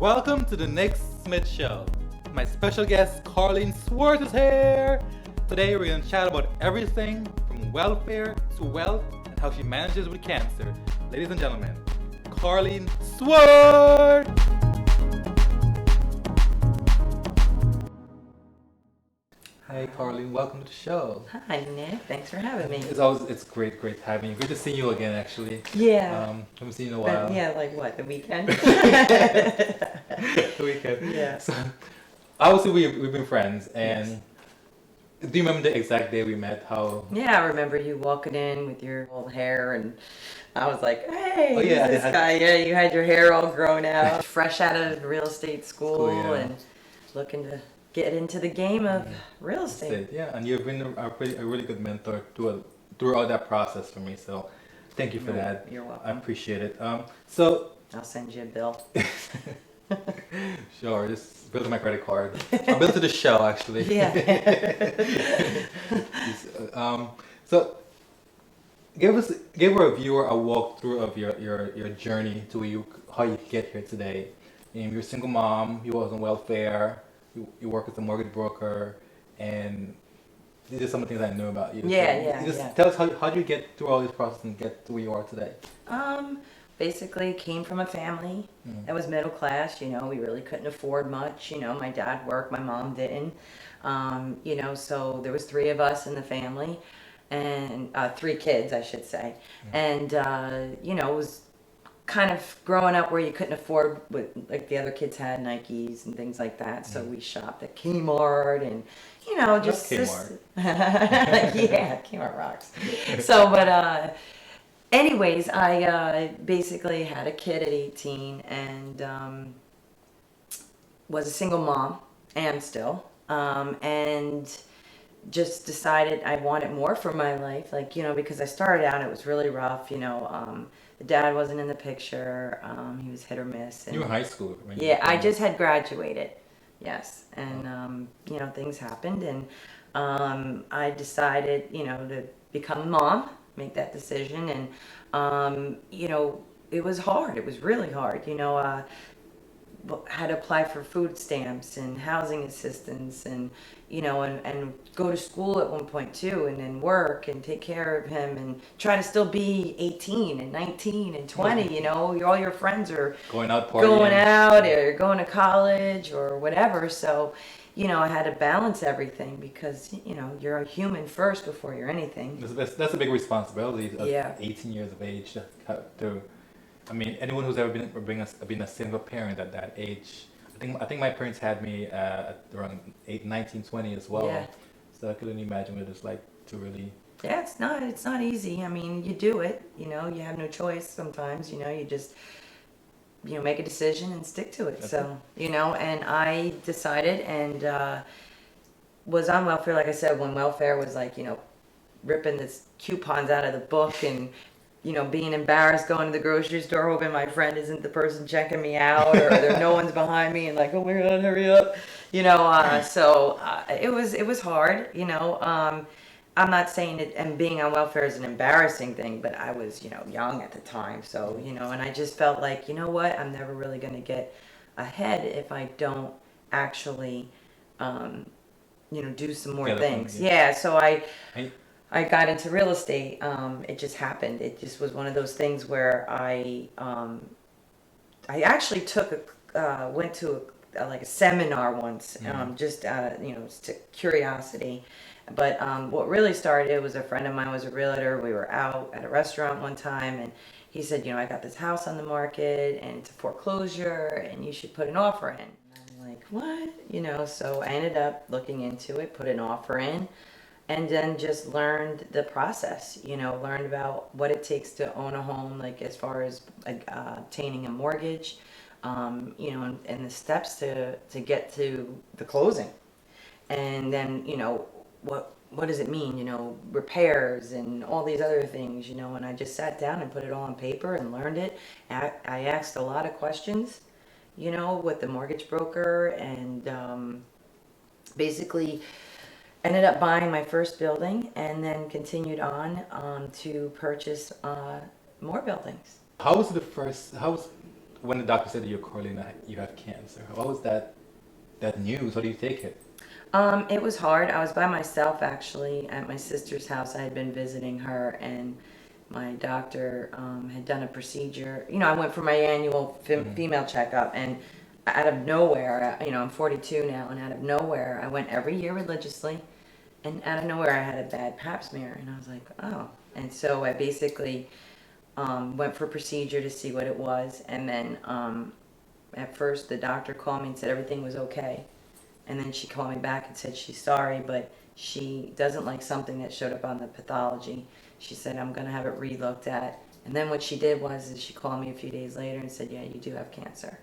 Welcome to the Nick Smith Show. My special guest, Carlene Swart, is here. Today we're going to chat about everything from welfare to wealth and how she manages with cancer. Ladies and gentlemen, Carlene Swart! Hi Carlene, welcome to the show. Hi Nick, thanks for having me. It's great having you. Great to see you again, actually. Yeah. Haven't seen you in a while. Yeah, like what, the weekend? The weekend. Yeah. So, obviously we've been friends, and Yes. do you remember the exact day we met? How? Yeah, I remember you walking in with your old hair, and I was like, hey, Oh, yeah, who's this guy? Yeah, you had your hair all grown out, fresh out of real estate school, yeah. and looking to get into the game of real estate. Yeah, and you've been a really good mentor throughout that process for me. So, thank you for that. You're welcome. I appreciate it. So. I'll send you a bill. Sure, just bill to my credit card. I'll bill to the show, actually. Yeah. So give our viewer a walkthrough of your journey to how you get here today. You're a single mom. You was on welfare. You work as a mortgage broker, and these are some of the things I knew about you. Tell us how do you get through all this process and get to where you are today? Basically came from a family that was middle class. You know, we really couldn't afford much. You know, my dad worked, my mom didn't. You know, so there was three of us in the family, and three kids, I should say. And you know, it was kind of growing up where you couldn't afford what like the other kids had, Nikes and things like that. So we shopped at Kmart, and you know, just Kmart. Yeah, Kmart rocks. So, but anyways, I basically had a kid at 18 and was a single mom, am still, and just decided I wanted more for my life. Like, you know, because I started out, it was really rough. You know, the dad wasn't in the picture. He was hit or miss. And, you were in high school. Yeah, I just had graduated. Yes, and you know, things happened, and I decided, you know, to become a mom, make that decision, and you know, it was hard. It was really hard. You know, had to apply for food stamps and housing assistance, and you know, and go to school at one point too, and then work and take care of him and try to still be 18 and 19 and 20. You know, all your friends are going out or going to college or whatever. So, you know, I had to balance everything because, you know, you're a human first before you're anything. That's a big responsibility at 18 years of age to I mean, anyone who's ever been a single parent at that age, I think my parents had me at around 19, 20 as well. Yeah. So I couldn't imagine what it's like to really. Yeah, it's not easy. I mean, you do it, you know, you have no choice sometimes, you know, you just, you know, make a decision and stick to it. So, you know, and I decided and was on welfare, like I said, when welfare was like, you know, ripping the coupons out of the book and, you know, being embarrassed going to the grocery store, hoping my friend isn't the person checking me out, or there no one's behind me, and like, oh my God, hurry up, you know. So it was hard, you know. I'm not saying it, and being on welfare is an embarrassing thing, but I was, you know, young at the time, so you know, and I just felt like, you know what, I'm never really going to get ahead if I don't actually, you know, do some more things. Yeah, so I got into real estate. It just happened. It just was one of those things where I actually went to like a seminar once, just you know, curiosity. But what really started was a friend of mine was a realtor. We were out at a restaurant one time, and he said, you know, I got this house on the market, and it's a foreclosure, and you should put an offer in. And I'm like, what? You know, so I ended up looking into it, put an offer in. And then just learned the process, you know, learned about what it takes to own a home, like as far as obtaining a mortgage, you know, and the steps to get to the closing. And then, you know, what does it mean, you know, repairs and all these other things, you know, and I just sat down and put it all on paper and learned it. I asked a lot of questions, you know, with the mortgage broker, and basically ended up buying my first building and then continued on to purchase more buildings. How was when the doctor said to you, Carlene, you have cancer, what was that news? How do you take it? It was hard. I was by myself actually at my sister's house. I had been visiting her, and my doctor had done a procedure. You know, I went for my annual female checkup, and out of nowhere, you know, I'm 42 now, and out of nowhere, I went every year religiously, and out of nowhere, I had a bad pap smear, and I was like, oh. And so I basically went for a procedure to see what it was, and then at first the doctor called me and said everything was okay. And then she called me back and said she's sorry, but she doesn't like something that showed up on the pathology. She said, I'm going to have it re-looked at. And then what she did is she called me a few days later and said, yeah, you do have cancer.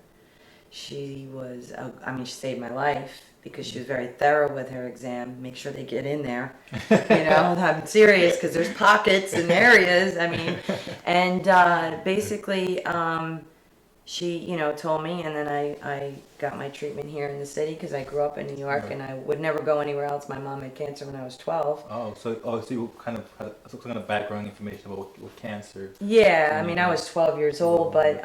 She was, she saved my life because she was very thorough with her exam. Make sure they get in there. You know, I'm serious because there's pockets and areas. I mean, and basically, she, you know, told me, and then I got my treatment here in the city because I grew up in New York, Right. and I would never go anywhere else. My mom had cancer when I was 12. So you kind of had some kind of background information about what cancer. Yeah, I mean, I Mhm. was 12 years old, but,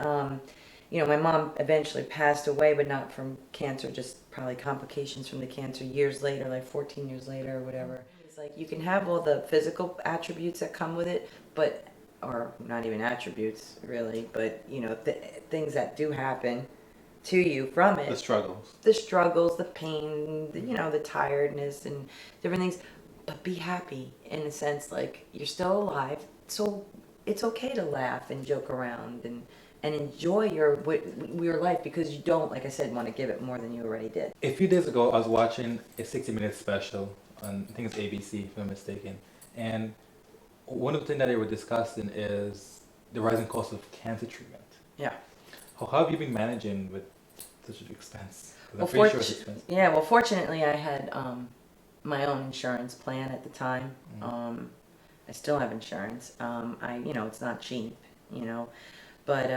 you know, my mom eventually passed away, but not from cancer, just probably complications from the cancer years later, like 14 years later or whatever. It's like you can have all the physical attributes that come with it, but, or not even attributes really, but, you know, things that do happen to you from it. The struggles. The struggles, the pain, you know, the tiredness and different things. But be happy in a sense, like you're still alive. So it's okay to laugh and joke around and enjoy your life because you don't, like I said, want to give it more than you already did. A few days ago, I was watching a 60-minute special on, I think it's ABC, if I'm not mistaken. And one of the things that they were discussing is the rising cost of cancer treatment. Yeah. How have you been managing with such an expense? 'Cause I'm Well, pretty sure it's expensive. yeah. Well, fortunately, I had my own insurance plan at the time. I still have insurance. You know, it's not cheap, you know, but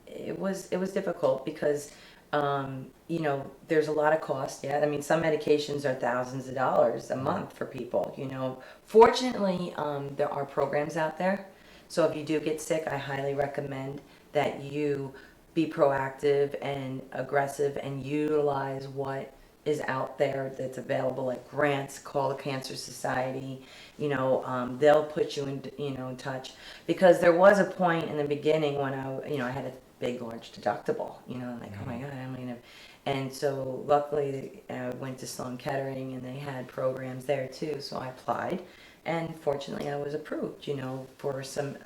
it was difficult because you know, there's a lot of cost. Yeah, I mean, some medications are thousands of dollars a month for people. You know, fortunately, there are programs out there. So if you do get sick, I highly recommend that you be proactive and aggressive and utilize what is out there that's available, like grants. Call the Cancer Society. You know, they'll put you in, you know, in touch, because there was a point in the beginning when I had a big, large deductible. You know, like, oh my God, I'm gonna. And so luckily, I went to Sloan Kettering, and they had programs there too. So I applied, and fortunately, I was approved. You know, for some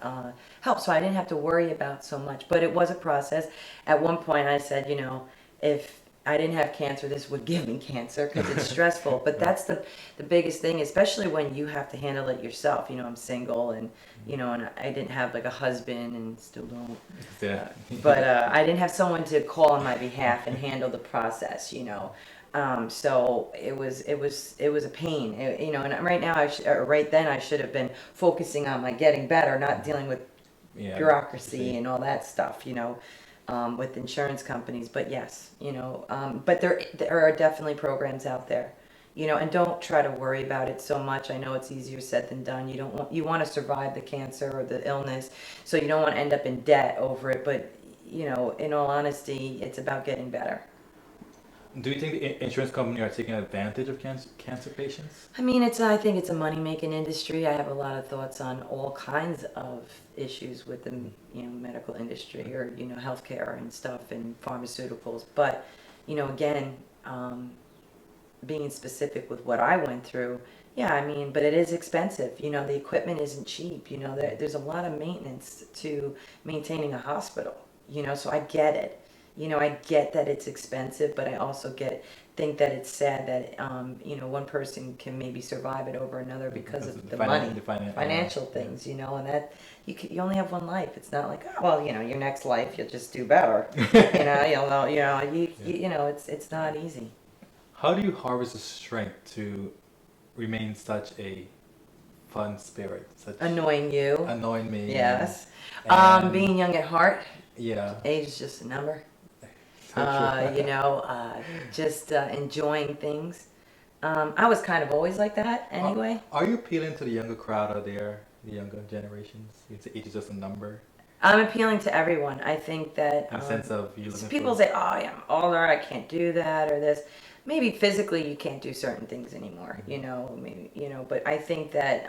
help, so I didn't have to worry about so much. But it was a process. At one point, I said, you know, if I didn't have cancer, this would give me cancer because it's stressful. But that's the biggest thing, especially when you have to handle it yourself. You know, I'm single, and you know, and I didn't have like a husband, and still don't. Yeah. But I didn't have someone to call on my behalf and handle the process. You know, so it was a pain. You know, and right now right then I should have been focusing on my getting better, not dealing with Yeah. bureaucracy and all that stuff. You know. With insurance companies, but yes, you know, but there are definitely programs out there, you know, and don't try to worry about it so much. I know it's easier said than done. You want to survive the cancer or the illness, so you don't want to end up in debt over it. But you know, in all honesty, it's about getting better. Do you think the insurance company are taking advantage of cancer patients? I mean, I think it's a money-making industry. I have a lot of thoughts on all kinds of issues with the, you know, medical industry, or, you know, healthcare and stuff, and pharmaceuticals. But, you know, again, being specific with what I went through, yeah, I mean, but it is expensive. You know, the equipment isn't cheap. You know, there's a lot of maintenance to maintaining a hospital, you know, so I get it. You know, I get that it's expensive, but I also think that it's sad that you know, one person can maybe survive it over another because of the money, financial things, you know, and that you only have one life. It's not like, oh, well, you know, your next life you'll just do better. You know, it's not easy. How do you harvest the strength to remain such a fun spirit, such Annoying you. annoying me? Yes. And Being young at heart. yeah, Age is just a number. so true. You know, just enjoying things. I was kind of always like that anyway. Are you appealing to the younger crowd out there, the younger generations? It's age is just a number. I'm appealing to everyone. I think that In the sense of you looking people for. say, "Oh, yeah, I'm older. I can't do that or this." Maybe physically you can't do certain things anymore. You know, maybe but I think that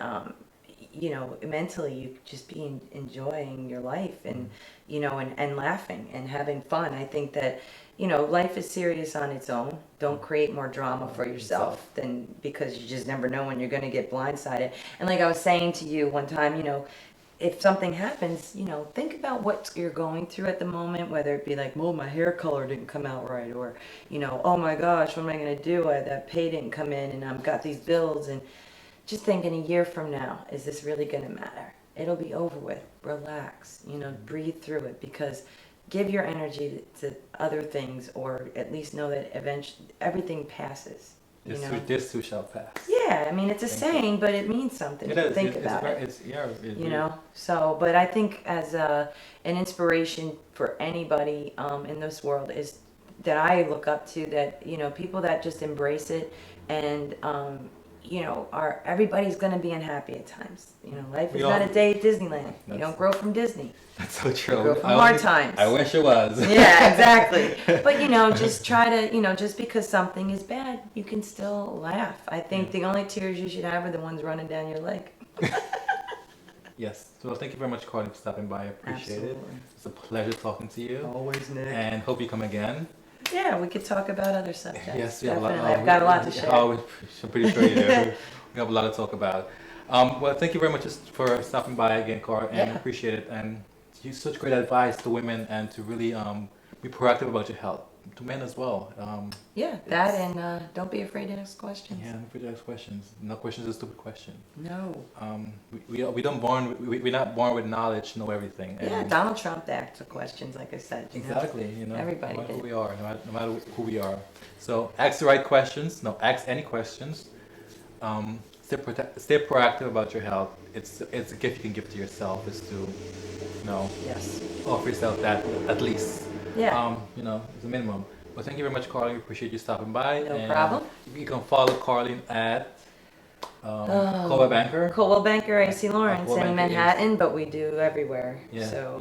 mentally you just be enjoying your life and and laughing and having fun. I think that life is serious on its own. Don't create more drama for yourself than because you just never know when you're going to get blindsided. And like I was saying to you one time, if something happens, think about what you're going through at the moment, whether it be like, well, my hair color didn't come out right, or, oh my gosh, what am I going to do? That pay didn't come in and I've got these bills. And just think in a year from now, is this really going to matter? It'll be over with. Relax, breathe through it, because give your energy to other things, or at least know that eventually everything passes. This too shall pass. Yeah, I mean, it's a saying, but it means something. It is. Think about it. It's yeah. So, but I think as an inspiration for anybody in this world is that I look up to, that people that just embrace it, and are everybody's going to be unhappy at times. Life is not a day at Disneyland. You don't grow from Disney. That's so true. You grow from hard times. I wish it was. Yeah, exactly. But just try to, just because something is bad, you can still laugh. I think the only tears you should have are the ones running down your leg. Yes. So thank you very much, Carlene, for stopping by. I appreciate it. Absolutely. It's a pleasure talking to you. Always, Nick. And hope you come again. Yeah, we could talk about other subjects. Yes, definitely. I've got a lot to share. Oh, I'm pretty sure you do. We have a lot to talk about. Well, thank you very much for stopping by again, Carl, and appreciate it. And you such great advice to women, and to really be proactive about your health. To men as well. That, and don't be afraid to ask questions. Yeah, don't be afraid to ask questions. No question is a stupid question. No. We're not born with knowledge, know everything. Yeah, Donald Trump asked questions, like I said. Exactly. Everybody no matter did. who we are, no matter who we are. So ask the right questions. No, ask any questions. Stay proactive about your health. It's a gift you can give to yourself. Is to Yes. offer yourself that at least. Yeah. It's a minimum. Well, thank you very much, Carlene. We appreciate you stopping by. No problem. You can follow Carlene at Coldwell Banker. Coldwell Banker, AC Lawrence Coldwell in Banker, Manhattan, but we do everywhere. Yeah, So,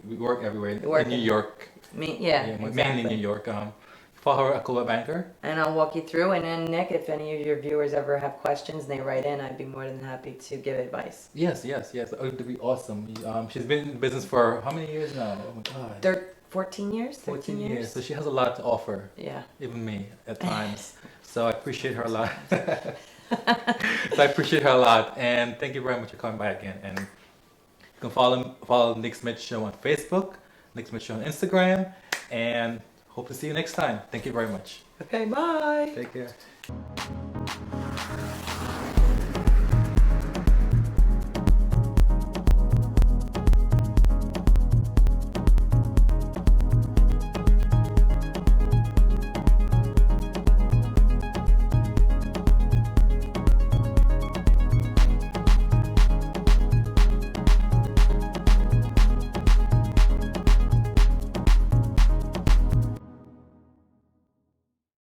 we work everywhere. We work In New York. Mainly Mainly in New York. Follow her at Coldwell Banker. And I'll walk you through. And then, Nick, if any of your viewers ever have questions and they write in, I'd be more than happy to give advice. Yes. Oh, it'd be awesome. She's been in business for how many years now? Oh my God. 14 years? 14 years. So she has a lot to offer. Yeah. Even me at times. So I appreciate her a lot. And thank you very much for coming by again. And you can follow Nick Smith Show on Facebook, Nick Smith Show on Instagram, and hope to see you next time. Thank you very much. Okay, bye. Take care.